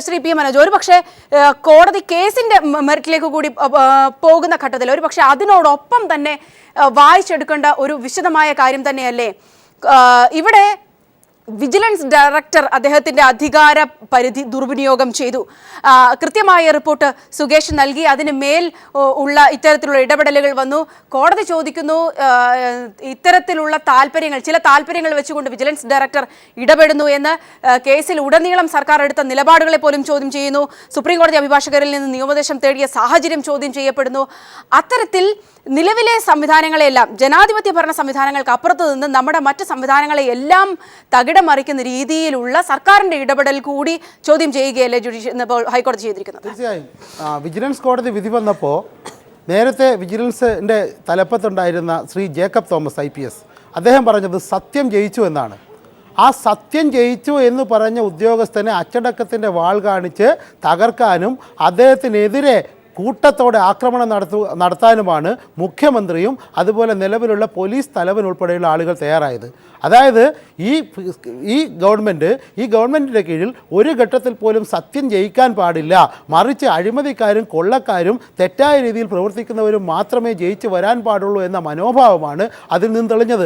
Shri P Manoj, ഒരു പക്ഷേ കോടതി കേസിന്റെ മെറിറ്റിലേക്ക് കൂടി പോകുന്ന ഘട്ടത്തിൽ ഒരു പക്ഷേ അതിനോടൊപ്പം തന്നെ വായിച്ചെടുക്കേണ്ട ഒരു വിശദമായ കാര്യം തന്നെയല്ലേ ഇവിടെ വിജിലൻസ് ഡയറക്ടർ അദ്ദേഹത്തിന്റെ അധികാര പരിധി ദുർവിനിയോഗം ചെയ്തു. കൃത്യമായ റിപ്പോർട്ട് സുകേഷ് നൽകി. അതിന് മേൽ ഉള്ള ഇത്തരത്തിലുള്ള ഇടപെടലുകൾ വന്നു. കോടതി ചോദിക്കുന്നു, ഇത്തരത്തിലുള്ള ചില താല്പര്യങ്ങൾ വെച്ചുകൊണ്ട് വിജിലൻസ് ഡയറക്ടർ ഇടപെടുന്നു എന്ന്. കേസിൽ ഉടനീളം സർക്കാർ എടുത്ത നിലപാടുകളെ പോലും ചോദ്യം ചെയ്യുന്നു. സുപ്രീം കോടതി അഭിഭാഷകരിൽ നിന്ന് നിയമോപദേശം തേടിയ സാഹചര്യം ചോദ്യം ചെയ്യപ്പെടുന്നു. അത്തരത്തിൽ നിലവിലെ സംവിധാനങ്ങളെല്ലാം, ജനാധിപത്യ ഭരണ സംവിധാനങ്ങൾക്ക് അപ്പുറത്ത് നിന്ന് നമ്മുടെ മറ്റ് സംവിധാനങ്ങളെയെല്ലാം തകിടമറിക്കുന്ന രീതിയിലുള്ള സർക്കാരിന്റെ ഇടപെടൽ കൂടി ചോദ്യം ചെയ്യുകയല്ലേ ഹൈക്കോടതി ചെയ്തിരിക്കുന്നത്? തീർച്ചയായും വിജിലൻസ് കോടതി വിധി വന്നപ്പോൾ നേരത്തെ വിജിലൻസിൻ്റെ തലപ്പത്തുണ്ടായിരുന്ന ശ്രീ ജേക്കബ് തോമസ് IPS അദ്ദേഹം പറഞ്ഞത് സത്യം ജയിച്ചു എന്നാണ്. ആ സത്യം ജയിച്ചു എന്ന് പറഞ്ഞ ഉദ്യോഗസ്ഥനെ അച്ചടക്കത്തിൻ്റെ വാൾ കാണിച്ച് തകർക്കാനും അദ്ദേഹത്തിനെതിരെ കൂട്ടത്തോടെ ആക്രമണം നടത്താനുമാണ് മുഖ്യമന്ത്രിയും അതുപോലെ നിലവിലുള്ള പോലീസ് തലവൻ ഉൾപ്പെടെയുള്ള ആളുകൾ തയ്യാറായത്. അതായത് ഈ ഗവൺമെൻറ്റിൻ്റെ കീഴിൽ ഒരു ഘട്ടത്തിൽ പോലും സത്യം ജയിക്കാൻ പാടില്ല, മറിച്ച് അഴിമതിക്കാരും കൊള്ളക്കാരും തെറ്റായ രീതിയിൽ പ്രവർത്തിക്കുന്നവരും മാത്രമേ ജയിച്ചു വരാൻ പാടുള്ളൂ എന്ന മനോഭാവമാണ് അതിൽ നിന്ന് തെളിഞ്ഞത്.